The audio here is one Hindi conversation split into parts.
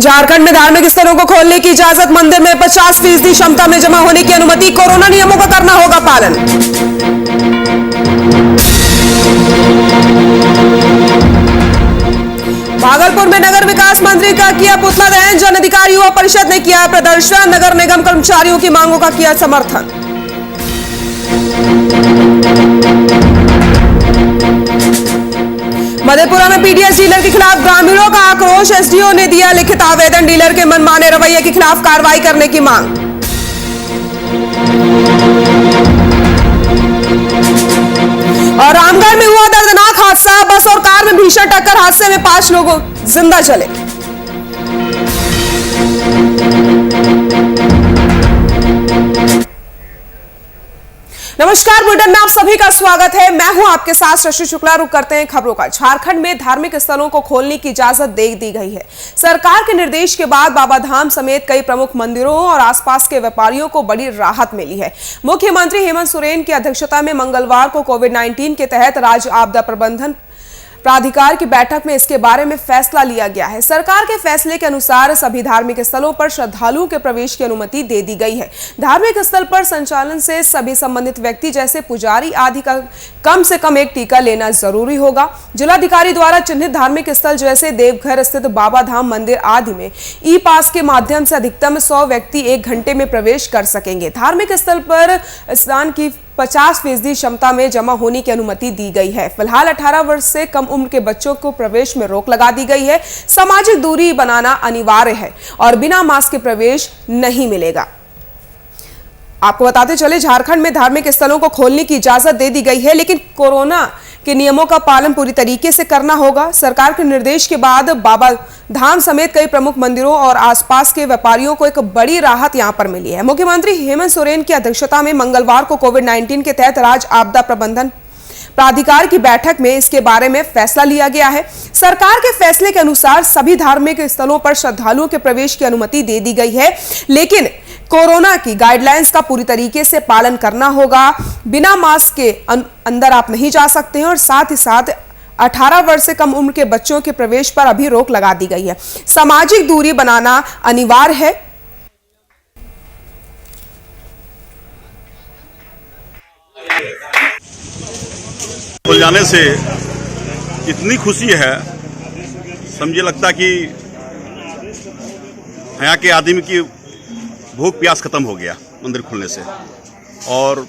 झारखंड में धार्मिक स्थलों को खोलने की इजाजत, मंदिर में 50% क्षमता में जमा होने की अनुमति, कोरोना नियमों का करना होगा पालन। भागलपुर में नगर विकास मंत्री का किया पुतला दहन, जन अधिकार युवा परिषद ने किया प्रदर्शन, नगर निगम कर्मचारियों की मांगों का किया समर्थन। मधेपुरा में पीडीएस डीलर के खिलाफ ग्रामीणों का आक्रोश, एसडीओ ने दिया लिखित आवेदन, डीलर के मनमाने रवैये के खिलाफ कार्रवाई करने की मांग। और रामगढ़ में हुआ दर्दनाक हादसा, बस और कार में भीषण टक्कर, हादसे में 5 लोग जिंदा जले। नमस्कार, बुलेटिन में आप सभी का स्वागत है। मैं हूं आपके साथ शशि शुक्ला। रुक करते हैं खबरों का। झारखंड में धार्मिक स्थलों को खोलने की इजाजत दे दी गई है। सरकार के निर्देश के बाद बाबाधाम समेत कई प्रमुख मंदिरों और आसपास के व्यापारियों को बड़ी राहत मिली है। मुख्यमंत्री हेमंत सोरेन की अध्यक्षता में मंगलवार को कोविड-19 के तहत राज्य आपदा प्रबंधन प्राधिकार की बैठक में इसके बारे में फैसला लिया गया है। सरकार के फैसले के अनुसार सभी धार्मिक स्थलों पर श्रद्धालुओं के प्रवेश की अनुमति दे दी गई है। धार्मिक स्थल पर संचालन से सभी संबंधित व्यक्ति जैसे पुजारी आदि का कम से कम एक टीका लेना जरूरी होगा। जिलाधिकारी द्वारा चिन्हित धार्मिक स्थल जैसे देवघर स्थित बाबाधाम मंदिर आदि में ई पास के माध्यम से अधिकतम 100 व्यक्ति 1 घंटे में प्रवेश कर सकेंगे। धार्मिक स्थल पर स्नान की 50% क्षमता में जमा होने की अनुमति दी गई है। फिलहाल 18 वर्ष से कम उम्र के बच्चों को प्रवेश में रोक लगा दी गई है। सामाजिक दूरी बनाना अनिवार्य है और बिना मास्क के प्रवेश नहीं मिलेगा। आपको बताते चले, झारखंड में धार्मिक स्थलों को खोलने की इजाजत दे दी गई है, लेकिन कोरोना के नियमों का पालन पूरी तरीके से करना होगा। सरकार के निर्देश के बाद बाबा धाम समेत कई प्रमुख मंदिरों और आसपास के व्यापारियों को एक बड़ी राहत यहां पर मिली है। मुख्यमंत्री हेमंत सोरेन की अध्यक्षता में मंगलवार को कोविड-19 के तहत राज्य आपदा प्रबंधन प्राधिकार की बैठक में इसके बारे में फैसला लिया गया है। सरकार के फैसले के अनुसार सभी धार्मिक स्थलों पर श्रद्धालुओं के प्रवेश की अनुमति दे दी गई है, लेकिन कोरोना की गाइडलाइंस का पूरी तरीके से पालन करना होगा। बिना मास्क के अंदर आप नहीं जा सकते हैं और साथ ही साथ 18 वर्ष से कम उम्र के बच्चों के प्रवेश पर अभी रोक लगा दी गई है। सामाजिक दूरी बनाना अनिवार्य है। खुल जाने से इतनी खुशी है, समझे लगता कि यहाँ के आदमी की भूख प्यास खत्म हो गया मंदिर खुलने से। और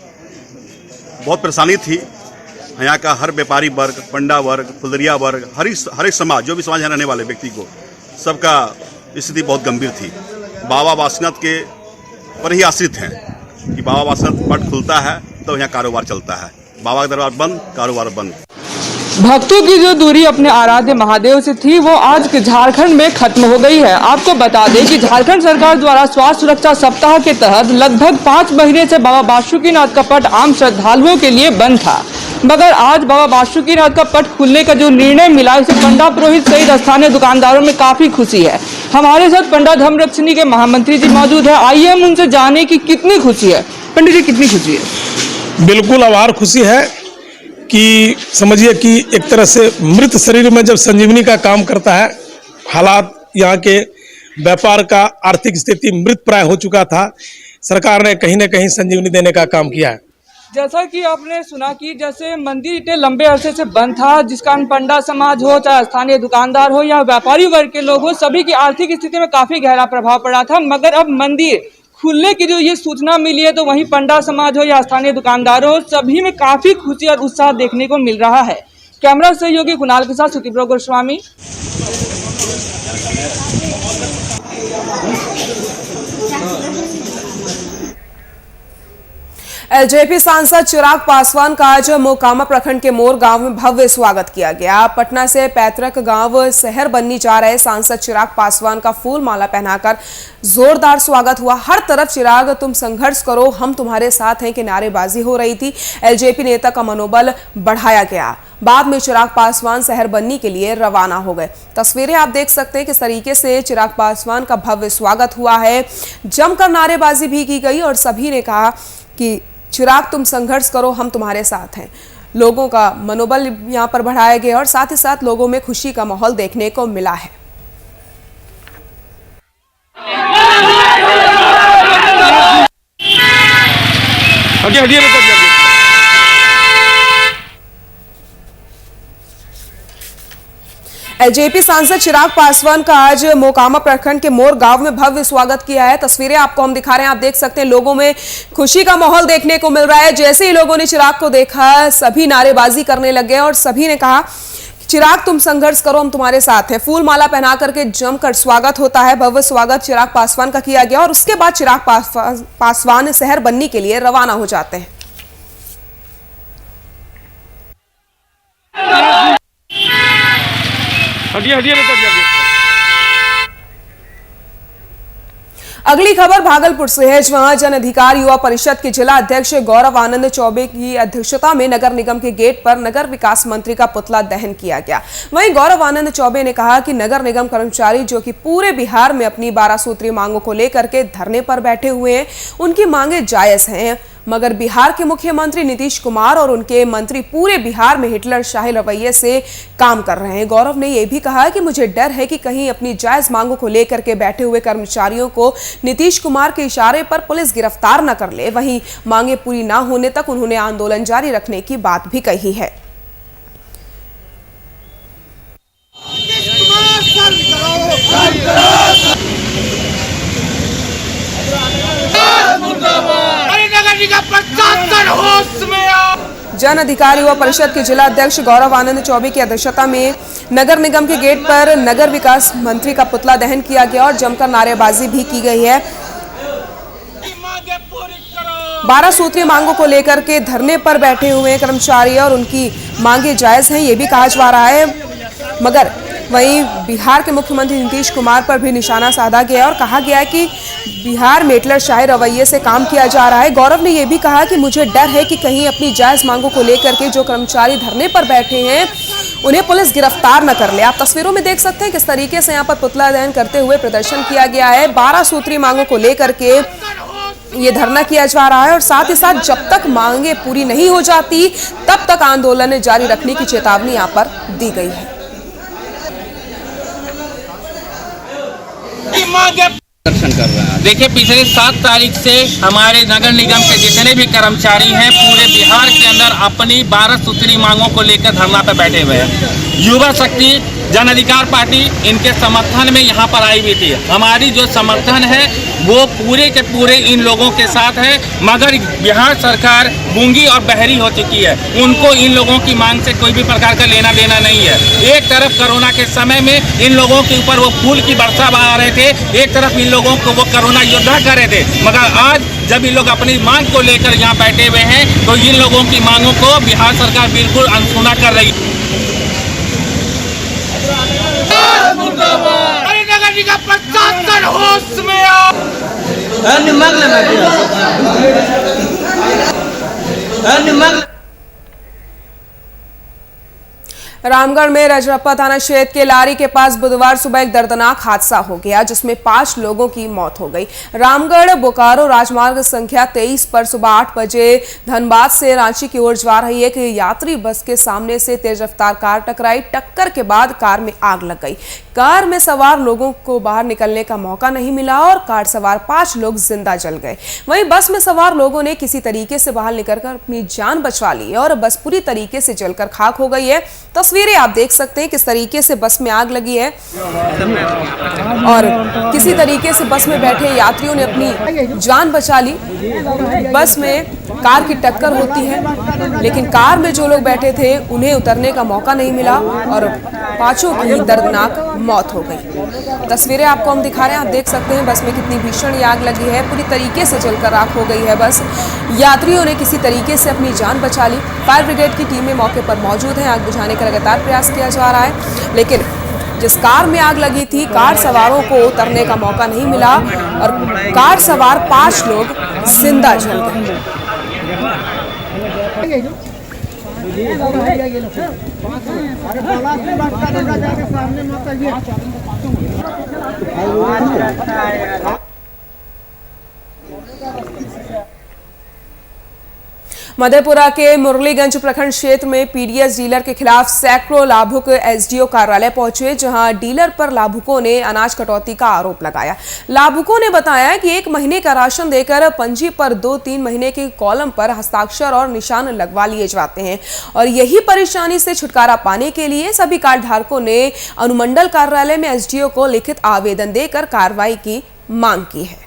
बहुत परेशानी थी यहाँ का हर व्यापारी वर्ग, पंडा वर्ग, फुलदरिया वर्ग, हर एक समाज, जो भी समाज में रहने वाले व्यक्ति को, सबका स्थिति बहुत गंभीर थी। बाबा बासुकीनाथ के पर ही आश्रित हैं कि बाबा बासुकीनाथ पट खुलता है तो यहाँ कारोबार चलता है। बाबा का दरबार बंद, कारोबार बंद। भक्तों की जो दूरी अपने आराध्य महादेव से थी वो आज झारखंड में खत्म हो गई है। आपको बता दें कि झारखंड सरकार द्वारा स्वास्थ्य सुरक्षा सप्ताह के तहत लगभग 5 महीने से बाबा बासुकीनाथ का पट आम श्रद्धालुओं के लिए बंद था, मगर आज बाबा बासुकीनाथ का पट खुलने का जो निर्णय मिला, इसे पंडा पुरोहित सहित स्थानीय दुकानदारों में काफी खुशी है। हमारे साथ पंडा धर्मरक्षिणी के महामंत्री जी मौजूद है। आइए हम उनसे जाने की कितनी खुशी है। पंडित जी, कितनी खुशी है? बिल्कुल अपार खुशी है कि समझिए कि एक तरह से मृत शरीर में जब संजीवनी का काम करता है, हालात यहाँ के व्यापार का आर्थिक स्थिति मृत प्राय हो चुका था, सरकार ने कहीं न कहीं संजीवनी देने का काम किया है। जैसा कि आपने सुना कि जैसे मंदिर इतने लंबे अरसे से बंद था, जिस कारण पंडा समाज हो, चाहे स्थानीय दुकानदार हो या व्यापारी वर्ग के लोग हो, सभी की आर्थिक स्थिति में काफी गहरा प्रभाव पड़ा था। मगर अब मंदिर खुलने की जो ये सूचना मिली है, तो वहीं पंडा समाज हो या स्थानीय दुकानदार हो, सभी में काफी खुशी और उत्साह देखने को मिल रहा है। कैमरा सहयोगी कुणाल के साथ सुतिप्रो गोस्वामी। एलजेपी सांसद चिराग पासवान का आज मोकामा प्रखंड के मोर गांव में भव्य स्वागत किया गया। पटना से पैतृक गांव शहर बननी जा रहे सांसद चिराग पासवान का फूल माला पहनाकर जोरदार स्वागत हुआ। हर तरफ चिराग तुम संघर्ष करो, हम तुम्हारे साथ हैं की नारेबाजी हो रही थी। एलजेपी नेता का मनोबल बढ़ाया गया। बाद में चिराग पासवान शहर बननी के लिए रवाना हो गए। तस्वीरें आप देख सकते हैं किस तरीके से चिराग पासवान का भव्य स्वागत हुआ है। जमकर नारेबाजी भी की गई और सभी ने कहा कि चिराग तुम संघर्ष करो, हम तुम्हारे साथ हैं। लोगों का मनोबल यहां पर बढ़ाया गया और साथ ही साथ लोगों में खुशी का माहौल देखने को मिला है। एलजेपी सांसद चिराग पासवान का आज मोकामा प्रखंड के मोर गांव में भव्य स्वागत किया है। तस्वीरें आपको हम दिखा रहे हैं, आप देख सकते हैं लोगों में खुशी का माहौल देखने को मिल रहा है। जैसे ही लोगों ने चिराग को देखा, सभी नारेबाजी करने लगे और सभी ने कहा चिराग तुम संघर्ष करो, हम तुम्हारे साथ हैं। फूल माला पहना करके जमकर स्वागत होता है। भव्य स्वागत चिराग पासवान का किया गया और उसके बाद चिराग पासवान शहर बनने के लिए रवाना हो जाते हैं। अगली खबर भागलपुर से है, जहां जन अधिकार युवा परिषद के जिला अध्यक्ष गौरव आनंद चौबे की अध्यक्षता में नगर निगम के गेट पर नगर विकास मंत्री का पुतला दहन किया गया। वहीं गौरव आनंद चौबे ने कहा कि नगर निगम कर्मचारी जो कि पूरे बिहार में अपनी 12 सूत्रीय मांगों को लेकर के धरने पर बैठे हुए हैं, उनकी मांगे जायज हैं, मगर बिहार के मुख्यमंत्री नीतीश कुमार और उनके मंत्री पूरे बिहार में हिटलर शाही रवैये से काम कर रहे हैं। गौरव ने यह भी कहा कि मुझे डर है कि कहीं अपनी जायज मांगों को लेकर के बैठे हुए कर्मचारियों को नीतीश कुमार के इशारे पर पुलिस गिरफ्तार न कर ले। वहीं मांगे पूरी न होने तक उन्होंने आंदोलन जारी रखने की बात भी कही है। जन अधिकार युवा परिषद के जिला अध्यक्ष गौरव आनंद चौबे की अध्यक्षता में नगर निगम के गेट पर नगर विकास मंत्री का पुतला दहन किया गया और जमकर नारेबाजी भी की गई है। 12 सूत्रीय मांगों को लेकर के धरने पर बैठे हुए कर्मचारी और उनकी मांगे जायज हैं, ये भी कहा जा रहा है, मगर वहीं बिहार के मुख्यमंत्री नीतीश कुमार पर भी निशाना साधा गया और कहा गया कि बिहार में हिटलर शाही रवैये से काम किया जा रहा है। गौरव ने यह भी कहा कि मुझे डर है कि कहीं अपनी जायज मांगों को लेकर के जो कर्मचारी धरने पर बैठे हैं उन्हें पुलिस गिरफ्तार न कर ले। आप तस्वीरों में देख सकते हैं किस तरीके से यहाँ पर पुतला दहन करते हुए प्रदर्शन किया गया है। 12 सूत्रीय मांगों को लेकर के ये धरना किया जा रहा है और साथ ही साथ जब तक मांगे पूरी नहीं हो जाती तब तक आंदोलन जारी रखने की चेतावनी यहाँ पर दी गई है। दर्शन कर रहे हैं। देखिए, पिछले 7 तारीख से हमारे नगर निगम के जितने भी कर्मचारी हैं पूरे बिहार के अंदर अपनी 12 सूत्री मांगों को लेकर धरना पर बैठे हुए हैं। युवा शक्ति जन अधिकार पार्टी इनके समर्थन में यहाँ पर आई हुई थी। हमारी जो समर्थन है वो पूरे के पूरे इन लोगों के साथ है, मगर बिहार सरकार गूंगी और बहरी हो चुकी है। उनको इन लोगों की मांग से कोई भी प्रकार का लेना देना नहीं है। एक तरफ कोरोना के समय में इन लोगों के ऊपर वो फूल की वर्षा बहा रहे थे, एक तरफ इन लोगों को वो कोरोना योद्धा कर रहे थे, मगर आज जब इन लोग अपनी मांग को लेकर यहाँ बैठे हुए हैं तो इन लोगों की मांगों को बिहार सरकार बिल्कुल अनसुना कर रही है। नगर निगम प्रशासन होश में आओ। रामगढ़ में रजरप्पा थाना क्षेत्र के लारी के पास बुधवार सुबह एक दर्दनाक हादसा हो गया जिसमें 5 लोगों की मौत हो गई। रामगढ़ बोकारो राजमार्ग संख्या 23 पर सुबह 8 बजे धनबाद से रांची की ओर जा रही एक यात्री बस के सामने से तेज रफ्तार कार टकराई। टक्कर के बाद कार में आग लग गई। कार में सवार लोगों को बाहर निकलने का मौका नहीं मिला और कार सवार 5 लोग जिंदा जल गए। वहीं बस में सवार लोगों ने किसी तरीके से बाहर निकलकर अपनी जान बचा ली और बस पूरी तरीके से जलकर खाक हो गई है। तस्वीरें आप देख सकते हैं किस तरीके से बस में आग लगी है और किसी तरीके से बस में बैठे यात्रियों ने अपनी जान बचा ली। बस में कार की टक्कर होती है लेकिन कार में जो लोग बैठे थे उन्हें उतरने का मौका नहीं मिला और 5 की दर्दनाक मौत हो गई। तस्वीरें आपको हम दिखा रहे हैं, आप देख सकते हैं बस में कितनी भीषण आग लगी है, पूरी तरीके से जलकर राख हो गई है बस। यात्रियों ने किसी तरीके से अपनी जान बचा ली। फायर ब्रिगेड की टीमें मौके पर मौजूद हैं, आग बुझाने का लगातार प्रयास किया जा रहा है, लेकिन जिस कार में आग लगी थी कार सवारों को उतरने का मौका नहीं मिला और कार सवार 5 लोग जिंदा जल गए। मधेपुरा के मुरलीगंज प्रखंड क्षेत्र में पीडीएस डीलर के खिलाफ सैकड़ों लाभुक एसडीओ कार्यालय पहुंचे, जहां डीलर पर लाभुकों ने अनाज कटौती का आरोप लगाया। लाभुकों ने बताया कि 1 महीने का राशन देकर पंजी पर 2-3 महीने के कॉलम पर हस्ताक्षर और निशान लगवा लिए जाते हैं और यही परेशानी से छुटकारा पाने के लिए सभी कार्ड धारकों ने अनुमंडल कार्यालय में एसडीओ को लिखित आवेदन देकर कार्रवाई की मांग की है।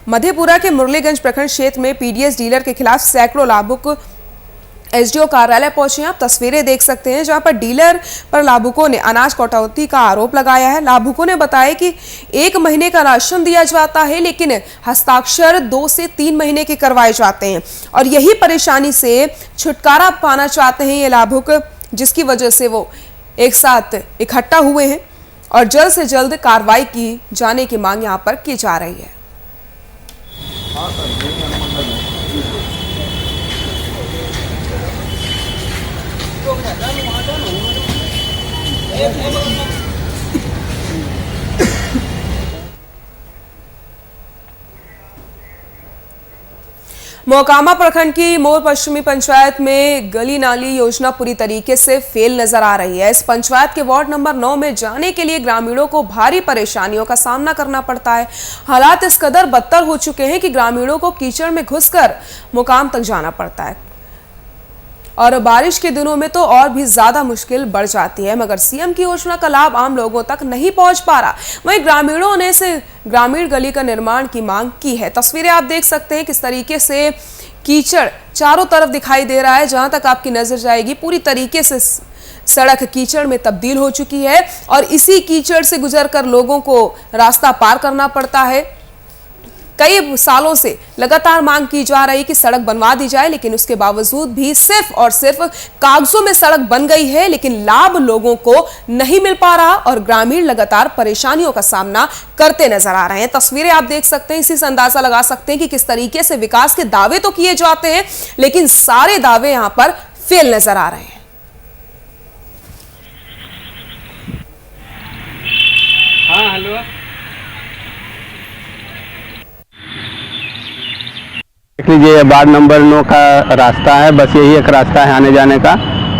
मधेपुरा के मुरलीगंज प्रखंड क्षेत्र में पीडीएस डीलर के खिलाफ सैकड़ों लाभुक एसडीओ कार्यालय पहुंचे हैं। आप तस्वीरें देख सकते हैं जहां पर डीलर पर लाभुकों ने अनाज कटौती का आरोप लगाया है। लाभुकों ने बताया कि 1 महीने का राशन दिया जाता है, लेकिन हस्ताक्षर 2 से 3 महीने के करवाए जाते हैं और यही परेशानी से छुटकारा पाना चाहते हैं ये लाभुक, जिसकी वजह से वो एक साथ इकट्ठा हुए हैं और जल्द से जल्द कार्रवाई की जाने की मांग यहां पर की जा रही है। मोकामा प्रखंड की मोर पश्चिमी पंचायत में गली नाली योजना पूरी तरीके से फेल नजर आ रही है। इस पंचायत के वार्ड नंबर 9 में जाने के लिए ग्रामीणों को भारी परेशानियों का सामना करना पड़ता है। हालात इस कदर बदतर हो चुके हैं कि ग्रामीणों को कीचड़ में घुसकर मुकाम तक जाना पड़ता है और बारिश के दिनों में तो और भी ज्यादा मुश्किल बढ़ जाती है, मगर सीएम की योजना का लाभ आम लोगों तक नहीं पहुंच पा रहा। वहीं ग्रामीणों ने से ग्रामीण गली का निर्माण की मांग की है। तस्वीरें आप देख सकते हैं किस तरीके से कीचड़ चारों तरफ दिखाई दे रहा है। जहां तक आपकी नजर जाएगी पूरी तरीके से सड़क कीचड़ में तब्दील हो चुकी है और इसी कीचड़ से गुजरकर लोगों को रास्ता पार करना पड़ता है। कई सालों से लगातार मांग की जा रही कि सड़क बनवा दी जाए, लेकिन उसके बावजूद भी सिर्फ और सिर्फ कागजों में सड़क बन गई है, लेकिन लाभ लोगों को नहीं मिल पा रहा और ग्रामीण लगातार परेशानियों का सामना करते नजर आ रहे हैं। तस्वीरें आप देख सकते हैं, इसी से अंदाजा लगा सकते हैं कि किस तरीके से विकास के दावे तो किए जाते हैं, लेकिन सारे दावे यहां पर फेल नजर आ रहे हैं। हाँ हेलो, देख लीजिए वार्ड नंबर 9 का रास्ता है, बस यही एक रास्ता है आने जाने का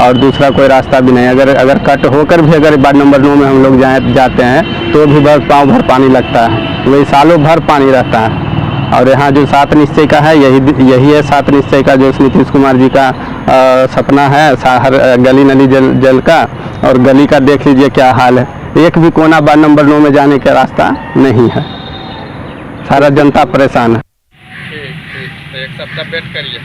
और दूसरा कोई रास्ता भी नहीं। अगर कट होकर भी अगर वार्ड नंबर 9 में हम लोग जाते हैं तो भी बस पाँव भर पानी लगता है, वही सालों भर पानी रहता है। और यहाँ जो 7 निश्चय का है यही है 7 निश्चय का जो नीतीश कुमार जी का सपना है, हर गली नली जल का। और गली का देख लीजिए क्या हाल है, एक भी कोना वार्ड नंबर 9 में जाने का रास्ता नहीं है, सारा जनता परेशान है। तो एक सप्ताह वेट करिए।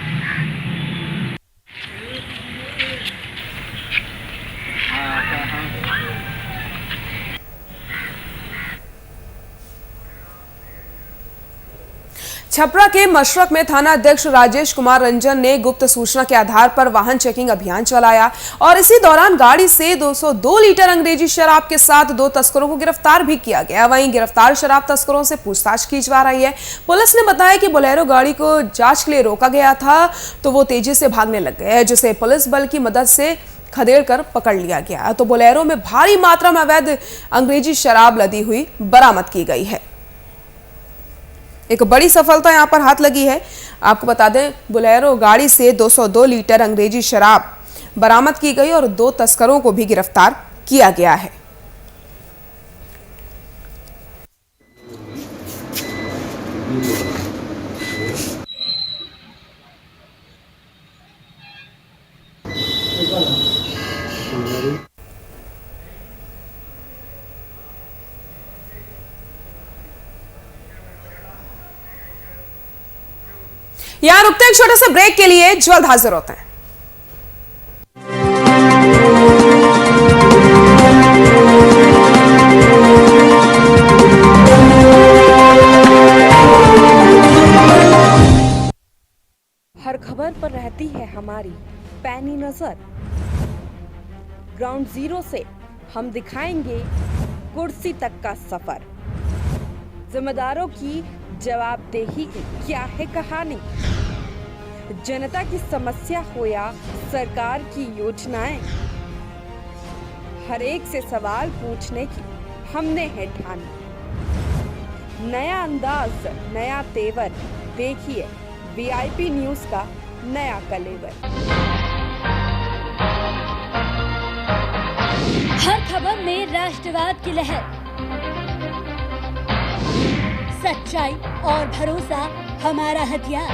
छपरा के मशरक में थाना अध्यक्ष राजेश कुमार रंजन ने गुप्त सूचना के आधार पर वाहन चेकिंग अभियान चलाया और इसी दौरान गाड़ी से 202 लीटर अंग्रेजी शराब के साथ 2 तस्करों को गिरफ्तार भी किया गया। वहीं गिरफ्तार शराब तस्करों से पूछताछ की जा रही है। पुलिस ने बताया कि बोलेरो गाड़ी को जांच के लिए रोका गया था तो वो तेजी से भागने लग गए, जिसे पुलिस बल की मदद से खदेड़ कर पकड़ लिया गया। तो बोलेरो में भारी मात्रा में अवैध अंग्रेजी शराब लदी हुई बरामद की गई है। एक बड़ी सफलता यहां पर हाथ लगी है। आपको बता दें, बोलेरो गाड़ी से 202 लीटर अंग्रेजी शराब बरामद की गई और 2 तस्करों को भी गिरफ्तार किया गया है। यहां रुकते हैं एक छोटे से ब्रेक के लिए, जल्द हाजिर होते हैं। हर खबर पर रहती है हमारी पैनी नजर। ग्राउंड जीरो से हम दिखाएंगे कुर्सी तक का सफर। जिम्मेदारों की जवाबदेही की क्या है कहानी। जनता की समस्या हो या सरकार की योजनाएं, हर एक से सवाल पूछने की हमने है ठानी। नया अंदाज, नया तेवर, देखिए वीआईपी न्यूज का नया कलेवर। हर खबर में राष्ट्रवाद की लहर, सच्चाई और भरोसा हमारा हथियार।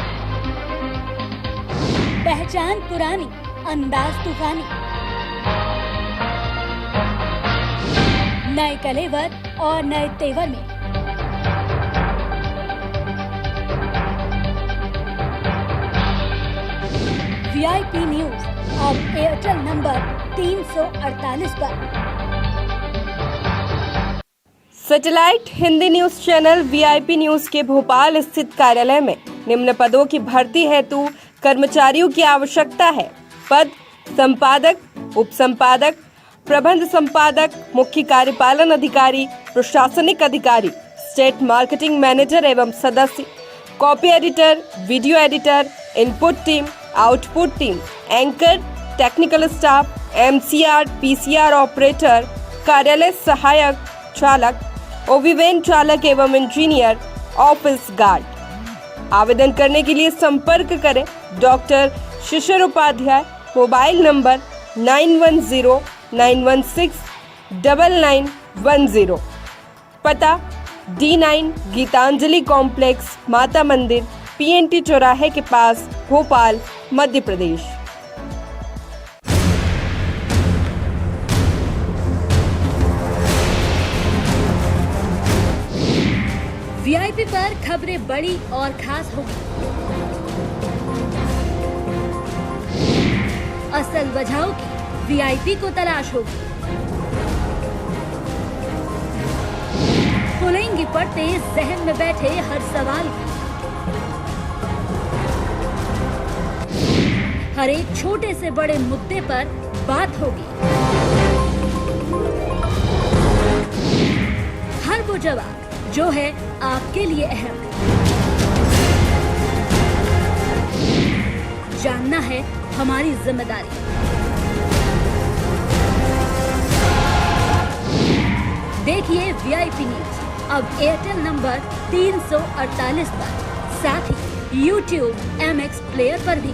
पहचान पुरानी, अंदाज तूफानी, नए कलेवर और नए तेवर में। वीआईपी न्यूज अब एयरटेल नंबर 348 पर। Satellite Hindi news channel VIP news के भोपाल स्थित कार्यालय में निम्न पदों की भर्ती हेतु कर्मचारियों की आवश्यकता है। पद संपादक, उप संपादक, प्रबंध संपादक, मुख्य कार्यपालन अधिकारी, प्रशासनिक अधिकारी, स्टेट मार्केटिंग मैनेजर एवं सदस्य, copy editor, video editor, input team, output team, anchor, technical staff, MCR, PCR operator, कार्यालय सहायक चालक, ओवीवेन चालक एवं इंजीनियर, ऑफिस गार्ड। आवेदन करने के लिए संपर्क करें डॉक्टर शिशिर उपाध्याय, मोबाइल नंबर 9109169910, पता D9 गीतांजलि कॉम्प्लेक्स, माता मंदिर, PNT चौराहे के पास, भोपाल, मध्य प्रदेश। वीआईपी पर खबरें बड़ी और खास होगी। असल वजहों की वीआईपी को तलाश होगी। खुलेंगी पड़ते जहन में बैठे हर सवाल की। हर एक छोटे से बड़े मुद्दे पर बात होगी। हर वो जवाब जो है आपके लिए अहम। जानना है हमारी जिम्मेदारी। देखिए वीआईपी न्यूज अब एयरटेल नंबर 348 पर, साथ ही YouTube MX प्लेयर पर भी।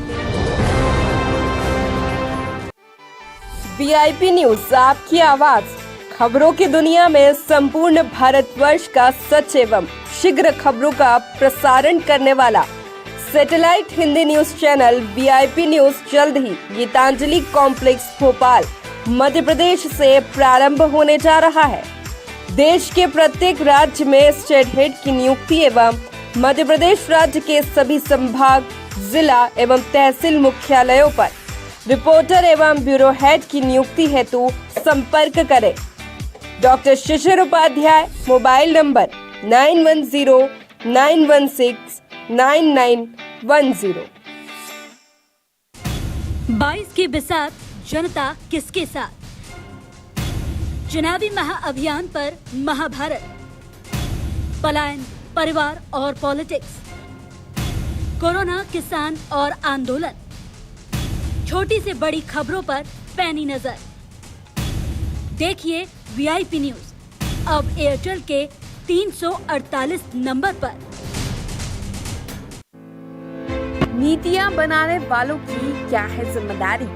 वीआईपी न्यूज आपकी आवाज, खबरों की दुनिया में संपूर्ण भारतवर्ष का सच एवं शीघ्र खबरों का प्रसारण करने वाला satellite Hindi news channel VIP news जल्द ही गीतांजलि कॉम्प्लेक्स, भोपाल, मध्य प्रदेश से प्रारंभ होने जा रहा है। देश के प्रत्येक राज्य में स्टेट हेड की नियुक्ति एवं मध्य प्रदेश राज्य के सभी संभाग, जिला एवं तहसील मुख्यालयों पर रिपोर्टर एवं ब्यूरो हेड की नियुक्ति हेतु संपर्क करें डॉक्टर शिशिर उपाध्याय, मोबाइल नंबर 9109169910। 22 की बिसात, जनता किसके साथ? चुनावी महाअभियान पर महाभारत, पलायन, परिवार और पॉलिटिक्स, कोरोना, किसान और आंदोलन, छोटी से बड़ी खबरों पर पैनी नजर। देखिए वीआईपी न्यूज अब एयरटेल के 348 नंबर पर। नीतियां बनाने वालों की क्या है जिम्मेदारी?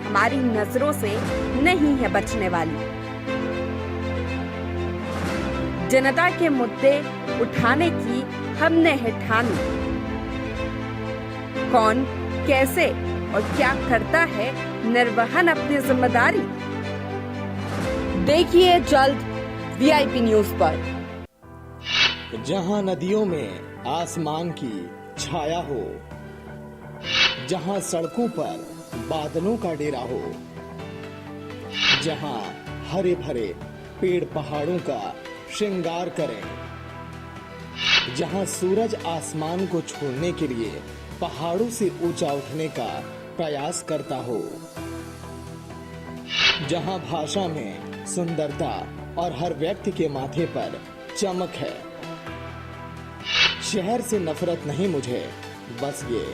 हमारी नजरों से नहीं है बचने वाली। जनता के मुद्दे उठाने की हमने है ठानी। कौन, कैसे और क्या करता है निर्वहन अपनी जिम्मेदारी? देखिए जल्द वीआईपी न्यूज पर। जहां नदियों में आसमान की छाया हो, जहां सड़कों पर बादलों का डेरा हो, जहां हरे भरे पेड़ पहाड़ों का श्रृंगार करें, जहां सूरज आसमान को छोड़ने के लिए पहाड़ों से ऊंचा उठने का प्रयास करता हो, जहां भाषा में सुंदरता और हर व्यक्ति के माथे पर चमक है। शहर से नफरत नहीं मुझे, बस ये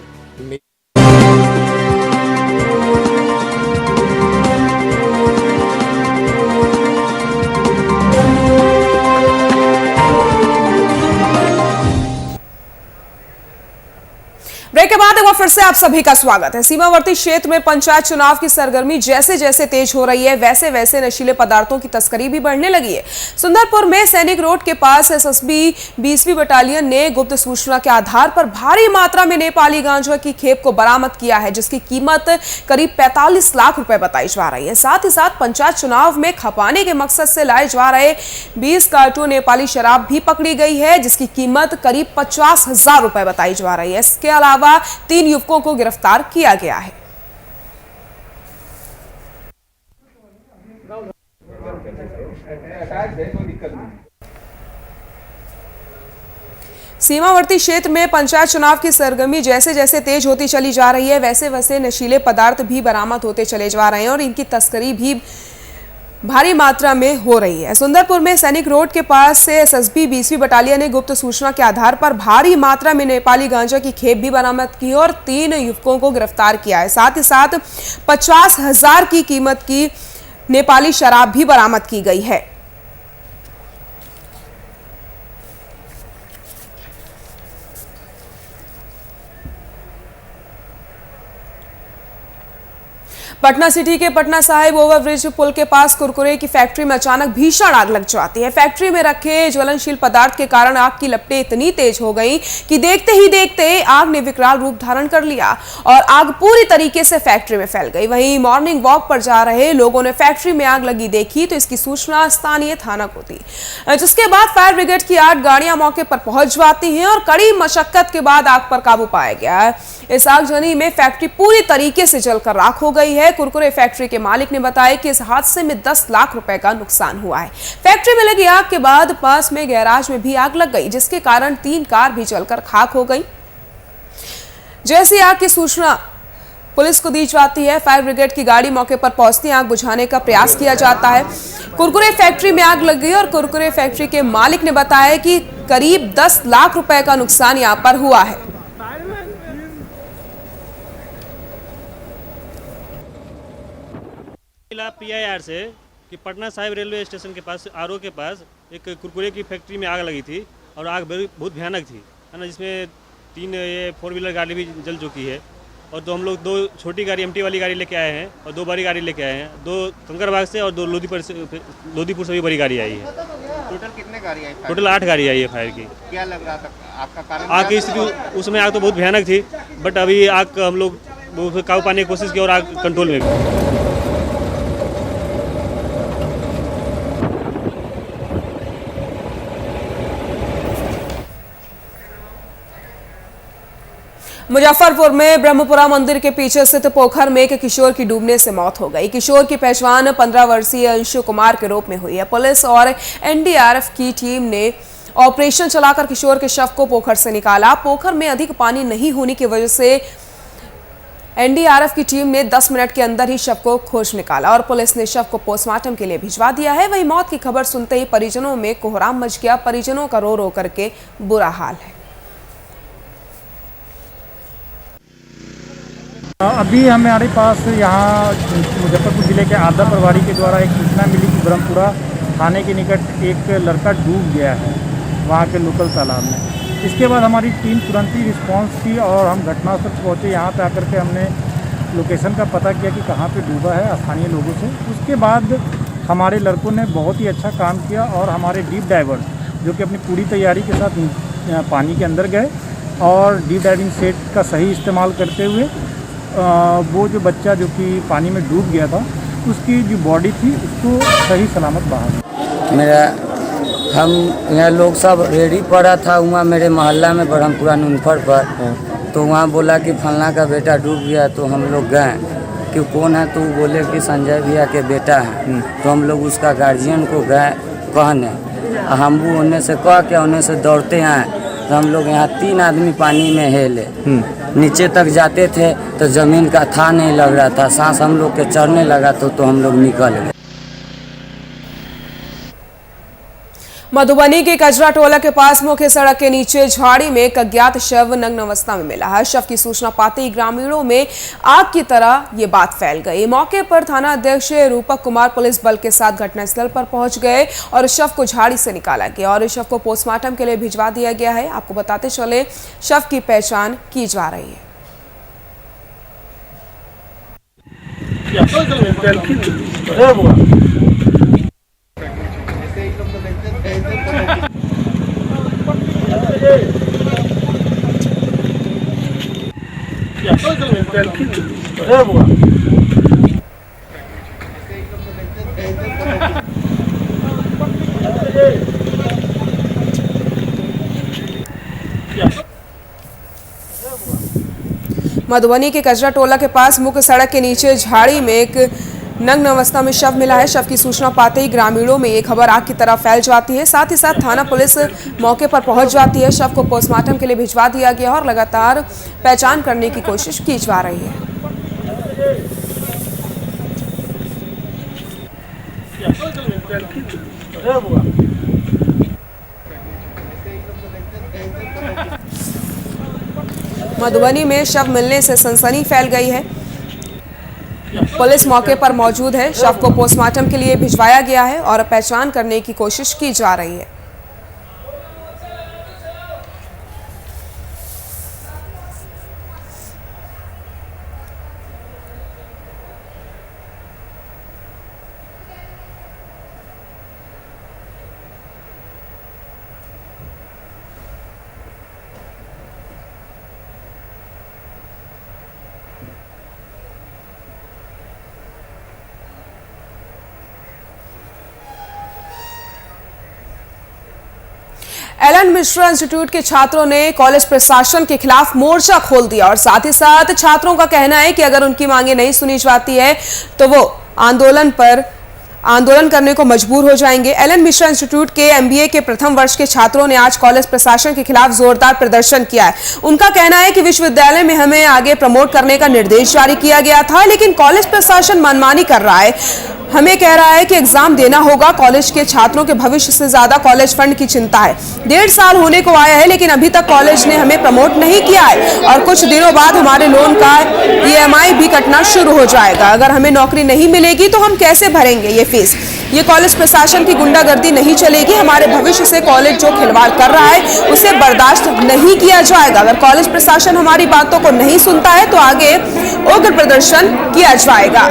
ब्रेक के बाद एक बार फिर से आप सभी का स्वागत है। सीमावर्ती क्षेत्र में पंचायत चुनाव की सरगर्मी जैसे जैसे तेज हो रही है, वैसे वैसे नशीले पदार्थों की तस्करी भी बढ़ने लगी है। सुंदरपुर में सैनिक रोड के पास एसएसबी 20वीं बटालियन ने गुप्त सूचना के आधार पर भारी मात्रा में नेपाली गांजा की खेप को बरामद किया है, जिसकी कीमत करीब 45 लाख रुपए बताई जा रही है। साथ ही साथ पंचायत चुनाव में खपाने के मकसद से लाए जा रहे 20 कार्टून नेपाली शराब भी पकड़ी गई है, जिसकी कीमत करीब 50,000 रुपए बताई जा रही है। इसके अलावा 3 युवकों को गिरफ्तार किया गया है। सीमावर्ती क्षेत्र में पंचायत चुनाव की सरगर्मी जैसे जैसे तेज होती चली जा रही है, वैसे वैसे नशीले पदार्थ भी बरामद होते चले जा रहे हैं और इनकी तस्करी भी भारी मात्रा में हो रही है। सुंदरपुर में सैनिक रोड के पास से एसएसबी 20वीं बटालियन ने गुप्त सूचना के आधार पर भारी मात्रा में नेपाली गांजा की खेप भी बरामद की और 3 युवकों को गिरफ्तार किया है। साथ ही साथ 50,000 की कीमत की नेपाली शराब भी बरामद की गई है। पटना सिटी के पटना साहिब ओवरब्रिज पुल के पास कुरकुरे की फैक्ट्री में अचानक भीषण आग लग जाती है। फैक्ट्री में रखे ज्वलनशील पदार्थ के कारण आग की लपटें इतनी तेज हो गई कि देखते ही देखते आग ने विकराल रूप धारण कर लिया और आग पूरी तरीके से फैक्ट्री में फैल गई। वहीं मॉर्निंग वॉक पर जा रहे लोगों ने फैक्ट्री में आग लगी देखी तो इसकी सूचना स्थानीय थाना को दी, जिसके बाद फायर ब्रिगेड की 8 गाड़ियां मौके पर पहुंच जाती हैं और कड़ी मशक्कत के बाद आग पर काबू पाया गया है। इस आगजनी में फैक्ट्री पूरी तरीके से जलकर राख हो गई है। कुरकुरे फैक्ट्री के मालिक ने बताया कि इस हादसे में 10 लाख रुपए का नुकसान हुआ है। फैक्ट्री में लगी आग के बाद पास में गैराज में भी आग लग गई, जिसके कारण 3 कार भी जलकर खाक हो गई। जैसी आग की सूचना पुलिस को दी जाती है, फायर ब्रिगेड की गाड़ी मौके पर पहुंचती आग बुझाने का प्रयास किया जाता है। कुरकुरे फैक्ट्री में आग लग गई और कुरकुरे फैक्ट्री के मालिक ने बताया कि करीब 10 लाख रुपए का नुकसान यहां पर हुआ है। PIR से कि पटना साहिब रेलवे स्टेशन के पास आरओ के पास एक कुरकुरे की फैक्ट्री में आग लगी थी और आग बहुत भयानक थी, है ना, जिसमें 3 ये 4 व्हीलर गाड़ी भी जल चुकी है और तो हम लोग 2 छोटी गाड़ी एमटी वाली गाड़ी लेके आए हैं और 2 बड़ी गाड़ी लेके आए हैं, 2 कंकरबाग से और 2 लोधीपुर से भी बड़ी गाड़ी आई है। टोटल कितने गाड़ी आई? टोटल 8 गाड़ी आई है फायर की। क्या लग रहा था आपका कारण? आग की स्थिति उसमें आग तो बहुत भयानक थी, बट अभी आग हम लोग काबू पाने की कोशिश की और आग कंट्रोल में गई। मुजफ्फरपुर में ब्रह्मपुरा मंदिर के पीछे स्थित पोखर में एक किशोर की डूबने से मौत हो गई। किशोर की पहचान 15 वर्षीय अंशु कुमार के रूप में हुई है। पुलिस और एनडीआरएफ की टीम ने ऑपरेशन चलाकर किशोर के शव को पोखर से निकाला। पोखर में अधिक पानी नहीं होने की वजह से एनडीआरएफ की टीम ने 10 मिनट के अंदर ही शव को खोज निकाला और पुलिस ने शव को पोस्टमार्टम के लिए भिजवा दिया है। वहीं मौत की खबर सुनते ही परिजनों में कोहराम मच गया। परिजनों का रो रो करके बुरा हाल है। अभी हमारे पास यहाँ मुजफ्फरपुर जिले के आदा प्रभारी के द्वारा एक सूचना मिली कि ब्रह्मपुरा थाने के निकट एक लड़का डूब गया है वहाँ के लोकल तालाब में। इसके बाद हमारी टीम तुरंत ही रिस्पांस की और हम घटनास्थल पर पहुँचे। यहाँ पे आकर के हमने लोकेशन का पता किया कि कहाँ पे डूबा है स्थानीय लोगों से। उसके बाद हमारे लड़कों ने बहुत ही अच्छा काम किया और हमारे डीप डाइवर जो कि अपनी पूरी तैयारी के साथ पानी के अंदर गए और डीप डाइविंग सेट का सही इस्तेमाल करते हुए वो जो बच्चा जो कि पानी में डूब गया था उसकी जो बॉडी थी उसको सही सलामत बाहर। मेरा हम यहाँ लोग सब रेडी पड़ा था वहाँ मेरे मोहल्ला में ब्रह्मपुरा नुनफर पर, तो वहाँ बोला कि फलना का बेटा डूब गया। तो हम लोग गए कि कौन है, तो बोले कि संजय भैया के बेटा है। तो हम लोग उसका गार्जियन को गए कहने, हम वो उन्हें से कह के उन्हें से दौड़ते आए। तो हम लोग यहाँ 3 आदमी पानी में हिले, नीचे तक जाते थे तो ज़मीन का था नहीं लग रहा था, सांस हम लोग के चढ़ने लगा तो हम लोग निकल गए। मधुबनी के कजरा टोला के पास मुख्य सड़क के नीचे झाड़ी में एक अज्ञात शव नग्न अवस्था में मिला है। शव की सूचना पाते ही ग्रामीणों में आग की तरह ये बात फैल गई। मौके पर थाना अध्यक्ष रूपक कुमार पुलिस बल के साथ घटनास्थल पर पहुंच गए और शव को झाड़ी से निकाला गया और शव को पोस्टमार्टम के लिए भिजवा दिया गया है। आपको बताते चले, शव की पहचान की जा रही है। मधुबनी के कजरा टोला के पास मुख्य सड़क के नीचे झाड़ी में एक नग्न अवस्था में शव मिला है। शव की सूचना पाते ही ग्रामीणों में ये खबर आग की तरह फैल जाती है। साथ ही साथ थाना पुलिस मौके पर पहुंच जाती है। शव को पोस्टमार्टम के लिए भिजवा दिया गया और लगातार पहचान करने की कोशिश की जा रही है। मधुबनी में शव मिलने से सनसनी फैल गई है। पुलिस मौके पर मौजूद है। शव को पोस्टमार्टम के लिए भिजवाया गया है और पहचान करने की कोशिश की जा रही है। एलन मिश्रा इंस्टीट्यूट के छात्रों ने कॉलेज प्रशासन के खिलाफ मोर्चा खोल दिया और साथ ही साथ छात्रों का कहना है कि अगर उनकी मांगे नहीं सुनी जाती है तो वो आंदोलन करने को मजबूर हो जाएंगे। एलन मिश्रा इंस्टीट्यूट के एमबीए के प्रथम वर्ष के छात्रों ने आज कॉलेज प्रशासन के खिलाफ जोरदार प्रदर्शन किया है। उनका कहना है कि विश्वविद्यालय में हमें आगे प्रमोट करने का निर्देश जारी किया गया था, लेकिन कॉलेज प्रशासन मनमानी कर रहा है। हमें कह रहा है कि एग्जाम देना होगा। कॉलेज के छात्रों के भविष्य से ज्यादा कॉलेज फंड की चिंता है। 1.5 साल होने को आया है, लेकिन अभी तक कॉलेज ने हमें प्रमोट नहीं किया है और कुछ दिनों बाद हमारे लोन का EMI भी कटना शुरू हो जाएगा। अगर हमें नौकरी नहीं मिलेगी तो हम कैसे भरेंगे ये फीस? ये कॉलेज प्रशासन की गुंडागर्दी नहीं चलेगी। हमारे भविष्य से कॉलेज जो खिलवाड़ कर रहा है उसे बर्दाश्त नहीं किया जाएगा। अगर कॉलेज प्रशासन हमारी बातों को नहीं सुनता है तो आगे उग्र प्रदर्शन किया जाएगा।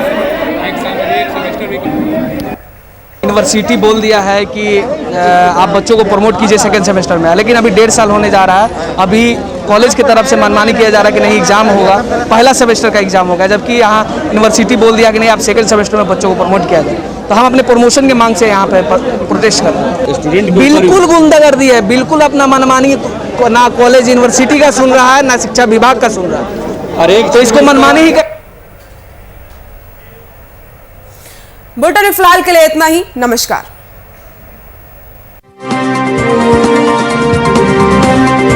यूनिवर्सिटी बोल दिया है कि आप बच्चों को प्रमोट कीजिए सेकंड सेमेस्टर में, लेकिन अभी 1.5 साल होने जा रहा है। अभी कॉलेज की तरफ से मनमानी किया जा रहा है कि नहीं एग्जाम होगा, पहला सेमेस्टर का एग्जाम होगा, जबकि यहाँ यूनिवर्सिटी बोल दिया कि नहीं आप सेकंड सेमेस्टर में बच्चों को प्रमोट किया जाए। तो हम अपने प्रमोशन के मांग से यहाँ पे प्रोटेस्ट कर रहे हैं। बिल्कुल गुंडागर्दी है, बिल्कुल अपना मनमानी, ना कॉलेज यूनिवर्सिटी का सुन रहा है ना शिक्षा विभाग का सुन रहा है, तो इसको मनमानी ही बुलेटिन फिलहाल के लिए इतना ही। नमस्कार।